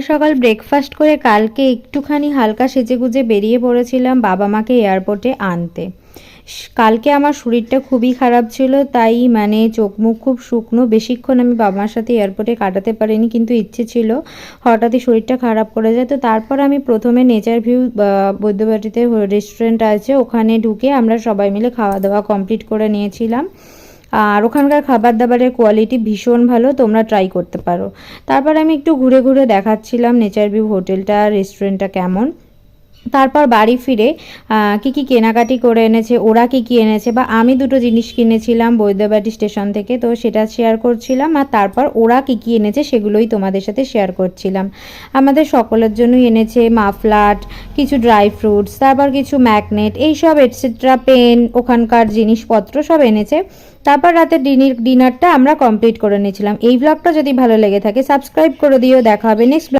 সকাল ব্রেকফাস্ট করে কালকে একটুখানি হালকা সেজেগুজে বেরিয়ে পড়েছিলাম বাবা মাকে এয়ারপোর্টে আনতে। কালকে আমার শরীরটা খুবই খারাপ ছিল, তাই মানে চোখ মুখ খুব শুকনো, বেশিক্ষণ আমি বাবা মার সাথে এয়ারপোর্টে কাটাতে পারিনি, কিন্তু ইচ্ছে ছিল। হঠাৎই শরীরটা খারাপ করে যায়, তো তারপর আমি প্রথমে নেচার ভিউ বৈদ্যবাটিতে রেস্টুরেন্ট আছে, ওখানে ঢুকে আমরা সবাই মিলে খাওয়া দাওয়া কমপ্লিট করে নিয়েছিলাম। আর ওখানকার খাবার দাবারের কোয়ালিটি ভীষণ ভালো, তোমরা ট্রাই করতে পারো। তারপর আমি একটু ঘুরে ঘুরে দেখাচ্ছিলাম নেচার ভিউ হোটেলটা, রেস্টুরেন্টটা কেমন। তারপর বাড়ি ফিরে কি কি কেনাকাটি করে এনেছে, ওরা কি কি এনেছে, বা আমি দুটো জিনিস কিনেছিলাম বৈদ্যবাটি স্টেশন থেকে, তো সেটা শেয়ার করছিলাম। আর তারপর ওরা কি কি এনেছে সেগুলোই তোমাদের সাথে শেয়ার করছিলাম। আমাদের সকলের জন্যই এনেছে মাফলাট, কিছু ড্রাই ফ্রুটস, তারপর কিছু ম্যাগনেট, এইসব এটসেট্রা, পেন, ওখানকার জিনিসপত্র সব এনেছে। তারপর রাতে ডিনারটা আমরা কমপ্লিট করে নিয়েছিলাম। এই ব্লগটা যদি ভালো লেগে থাকে সাবস্ক্রাইব করে দিও। দেখা হবে নেক্সট